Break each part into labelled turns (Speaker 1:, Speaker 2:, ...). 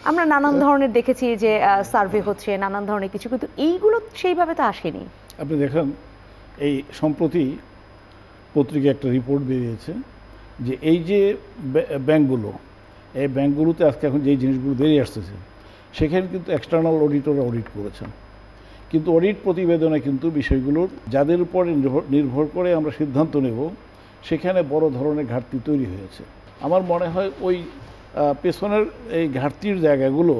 Speaker 1: আমরা নানান ধরনের দেখেছি যে সার্ভে হচ্ছে নানান ধরনের কিছু, কিন্তু এইগুলো সেইভাবে তো আসেনি।
Speaker 2: আপনি দেখেন এই সম্প্রতি পত্রিকায় একটা রিপোর্ট বেরিয়েছে যে এই যে ব্যাংকগুলো, এই ব্যাংকগুলোতে আজকে এখন যেই জিনিসগুলো বেরিয়ে আসতেছে সেখানে কিন্তু এক্সটার্নাল অডিটররা অডিট করেছেন, কিন্তু অডিট প্রতিবেদনে কিন্তু বিষয়গুলোর যাদের উপর নির্ভর করে আমরা সিদ্ধান্ত নেব সেখানে বড় ধরনের ঘাটতি তৈরি হয়েছে। আমার মনে হয় ওই পেছনের এই ঘাটতির জায়গাগুলো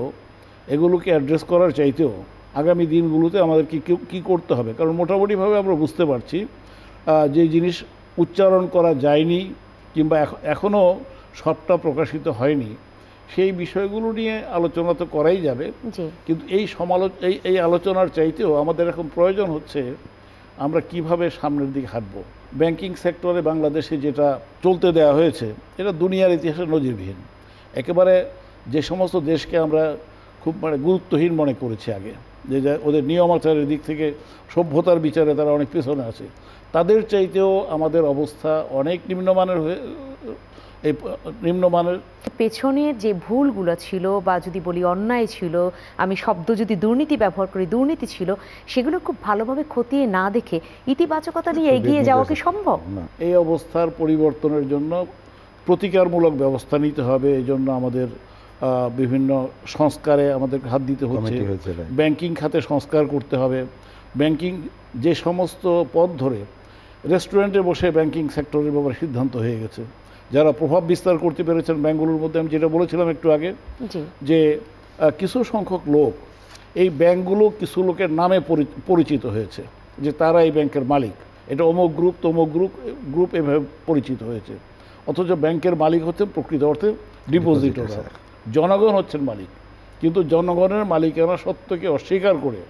Speaker 2: এগুলোকে অ্যাড্রেস করার চাইতেও আগামী দিনগুলোতে আমাদের কী করতে হবে, কারণ মোটামুটিভাবে আমরা বুঝতে পারছি যে জিনিস উচ্চারণ করা যায়নি কিংবা এখনও সবটা প্রকাশিত হয়নি সেই বিষয়গুলো নিয়ে আলোচনা তো করাই যাবে, কিন্তু এই আলোচনার চাইতেও আমাদের এখন প্রয়োজন হচ্ছে আমরা কিভাবে সামনের দিকে হাঁটব। ব্যাংকিং সেক্টরে বাংলাদেশে যেটা চলতে দেওয়া হয়েছে এটা দুনিয়ার ইতিহাসে নজিরবিহীন। একেবারে যে সমস্ত দেশকে আমরা খুব গুরুত্বহীন মনে করেছি আগে, যে ওদের নিয়মাচারের দিক থেকে সভ্যতার বিচারে তারা অনেক পেছনে আছে, তাদের চাইতেও আমাদের অবস্থা অনেক নিম্নমানের
Speaker 1: পেছনের যে ভুলগুলো ছিল বা যদি বলি অন্যায় ছিল, আমি শব্দ যদি দুর্নীতি ব্যবহার করি, দুর্নীতি ছিল, সেগুলো খুব ভালোভাবে খতিয়ে না দেখে ইতিবাচকতা নিয়ে এগিয়ে যাওয়া কি সম্ভব?
Speaker 2: এই অবস্থার পরিবর্তনের জন্য প্রতিকারমূলক ব্যবস্থা নিতে হবে। এই জন্য আমাদের বিভিন্ন সংস্কারে আমাদের হাত দিতে হচ্ছে। ব্যাংকিং খাতে সংস্কার করতে হবে। ব্যাংকিং যে সমস্ত পথ ধরে রেস্টুরেন্টে বসে ব্যাংকিং সেক্টরের ব্যাপারে সিদ্ধান্ত হয়ে গেছে, যারা প্রভাব বিস্তার করতে পেরেছেন ব্যাংকগুলোর মধ্যে, আমি যেটা বলেছিলাম একটু আগে যে কিছু সংখ্যক লোক এই ব্যাংকগুলো কিছু লোকের নামে পরিচিত হয়েছে যে তারা এই ব্যাংকের মালিক, এটা অমুক গ্রুপ তমুক গ্রুপ এভাবে পরিচিত হয়েছে, অথচ ব্যাংকের মালিক হচ্ছেন প্রকৃত অর্থে ডিপোজিটররা, জনগণ হচ্ছেন মালিক। কিন্তু জনগণের মালিকানা সত্যকে অস্বীকার করে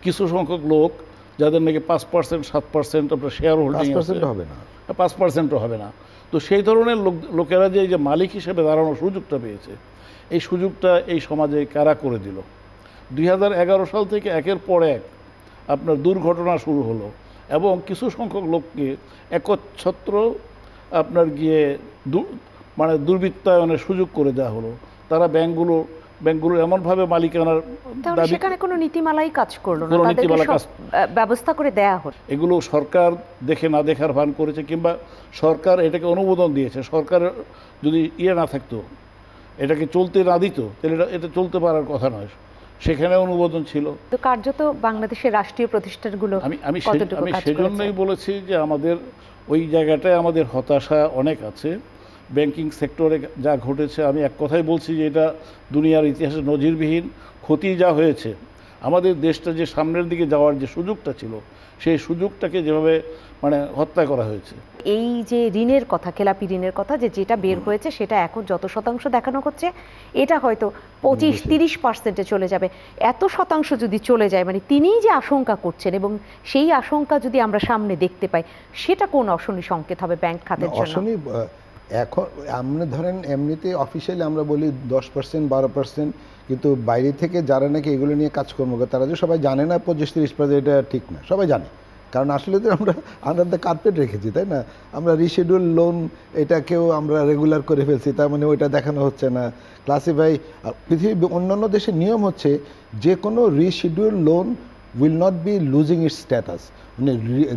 Speaker 2: কিছু সংখ্যক লোক যাদের নাকি 5% 7% আপনার শেয়ার হোল্ডিং হবে না, 5%ও হবে না, তো সেই ধরনের লোকেরা যে মালিক হিসেবে দাঁড়ানোর সুযোগটা পেয়েছে, এই সুযোগটা এই সমাজে কারা করে দিল? 2011 সাল থেকে একের পর এক আপনার দুর্ঘটনা শুরু হলো এবং কিছু সংখ্যক লোককে একচ্ছত্র আপনার গিয়ে দুর্বৃত্তায়নের সুযোগ করে দেওয়া হলো। তারা ব্যাংকগুলো এমনভাবে মালিকানার
Speaker 1: সেখানে কোনো নীতিমালাই কাজ করলো না, তাদেরকে ব্যবস্থা করে দেয়া হলো।
Speaker 2: এগুলো সরকার দেখে না দেখার ভান করেছে, কিংবা সরকার এটাকে অনুমোদন দিয়েছে। সরকারের যদি না থাকতো, এটাকে চলতে না দিত, তাহলে এটা চলতে পারার কথা নয়, সেখানে অনুমোদন ছিল।
Speaker 1: তো কার্যত বাংলাদেশের রাষ্ট্রীয় প্রতিষ্ঠানগুলো
Speaker 2: আমি সেজন্যই বলেছি যে আমাদের ওই জায়গাটায় আমাদের হতাশা অনেক আছে। ব্যাংকিং সেক্টরে যা ঘটেছে, আমি এক কথাই বলছি যে এটা দুনিয়ার ইতিহাসে নজিরবিহীন ক্ষতি যা হয়েছে। আমাদের দেশটা যে সামনের দিকে যাওয়ার যে সুযোগটা ছিল, সেই সুযোগটাকে যেভাবে হত্যা করা হয়েছে।
Speaker 1: এই যে ঋণের কথা, খেলাপি ঋণের কথা, যেটা বের হয়েছে সেটা এখন যত শতাংশ দেখানো হচ্ছে, এটা হয়তো 25-30%-এ চলে যাবে। এত শতাংশ যদি চলে যায়, তিনিই যে আশঙ্কা করছেন এবং সেই আশঙ্কা যদি আমরা সামনে দেখতে পাই, সেটা কোন অশনি সংকেত হবে ব্যাংক খাতের জন্য?
Speaker 3: এখন আমরা ধরেন এমনিতে অফিসিয়ালি আমরা বলি 10% 12%, কিন্তু বাইরে থেকে যারা নাকি এগুলো নিয়ে কাজকর্ম করে তারা যে সবাই জানে না 25-30%, এটা ঠিক না, সবাই জানে। কারণ আসলে তো আমরা আন্ডার দ্য কার্পেট রেখেছি, তাই না? আমরা রিশিডিউল লোন এটাকেও আমরা রেগুলার করে ফেলছি, তার মানে ওইটা দেখানো হচ্ছে না। ক্লাসিফাই পৃথিবীর অন্যান্য দেশের নিয়ম হচ্ছে যে কোনো reschedule loan will not be losing its status,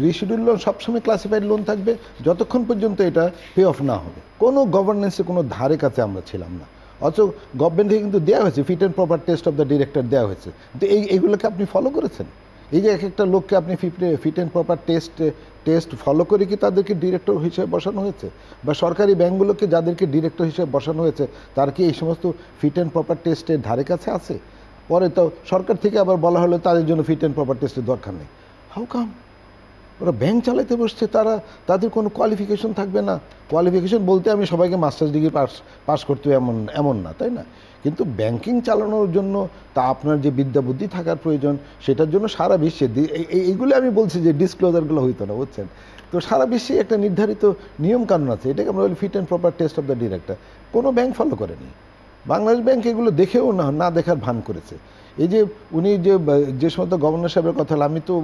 Speaker 3: reschedule loan সবসময় ক্লাসিফাইড লোন থাকবে যতক্ষণ পর্যন্ত এটা পে অফ না হবে। কোনো গভর্নেন্সে কোনো ধারে কাছে আমরা ছিলাম না, অথচ গভর্নমেন্ট থেকে কিন্তু দেওয়া হয়েছে fit and proper test of the director দেওয়া হয়েছে। তো এইগুলোকে আপনি ফলো করেছেন? এই যে এক একটা লোককে আপনি fit and proper test follow করে কি তাদেরকে ডিরেক্টর হিসেবে বসানো হয়েছে? বা সরকারি ব্যাংকগুলোকে যাদেরকে ডিরেক্টর হিসেবে বসানো হয়েছে তার কি এই সমস্ত ফিট অ্যান্ড প্রপার টেস্টের ধারে কাছে আছে? পরে তো সরকার থেকে আবার বলা হলো তাদের জন্য ফিট অ্যান্ড প্রপার টেস্টের দরকার নেই। How come? ওরা ব্যাংক চালাতে বসছে, তাদের কোনো কোয়ালিফিকেশন থাকবে না। কোয়ালিফিকেশন বলতে আমি সবাইকে মাস্টার্স ডিগ্রি পাস করতে এমন না, তাই না? কিন্তু ব্যাংকিং চালানোর জন্য তা আপনার যে বিদ্যা বুদ্ধি থাকার প্রয়োজন, সেটার জন্য সারা বিশ্বে এইগুলো আমি বলছি যে ডিসক্লোজারগুলো হইতো না, বুঝছেন? তো সারা বিশ্বে একটা নির্ধারিত নিয়ম কানুন আছে, এটাকে আমরা বলি fit and proper test of the director. কোনো ব্যাংক ফলো করেনি। বাংলাদেশ ব্যাংক এগুলো দেখেও না দেখার ভান করেছে। এই যে উনি যে সমস্ত গভর্নর সাহেবের কথা হলো, আমি তো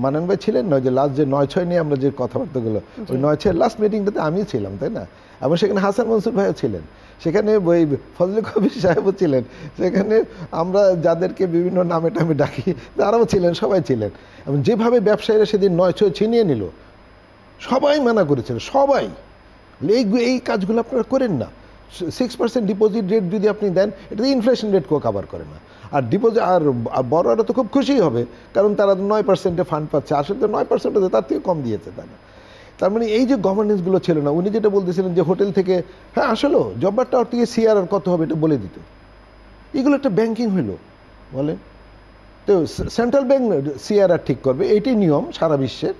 Speaker 3: মানান ভাই ছিলেন না, যে লাস্ট যে 9/6 নিয়ে আমরা যে কথাবার্তাগুলো, ওই 9/6 লাস্ট মিটিংটাতে আমি ছিলাম, তাই না? এবং সেখানে হাসান মনসুর ভাইও ছিলেন, সেখানে ওই ফজলে কবির সাহেবও ছিলেন, সেখানে আমরা যাদেরকে বিভিন্ন নামে টামে ডাকি তারাও ছিলেন, সবাই ছিলেন। এবং যেভাবে ব্যবসায়ীরা সেদিন 9/6 ছিনিয়ে নিল, সবাই মানা করেছিল, সবাই এই কাজগুলো আপনারা করেন না। 6% ডিপোজিট রেট যদি আপনি দেন, এটা ইনফ্লেশন রেটকেও কাভার করে না। আর ডিপোজিট আর বড়রা তো খুব খুশি হবে, কারণ তারা 9%-এ ফান্ড পাচ্ছে, আসলে তো 9% তার থেকে কম দিয়েছে তারা। তার মানে এই যে গভর্নেন্সগুলো ছিল না। উনি যেটা বলতেছিলেন যে হোটেল থেকে, হ্যাঁ আসলেও জব্বার টাওয়ার থেকে সিআরআর কত হবে এটা বলে দিত, এগুলো একটা ব্যাংকিং হলো বলেন তো। সেন্ট্রাল ব্যাংক সিআরআর ঠিক করবে, এইটাই নিয়ম সারা বিশ্বের।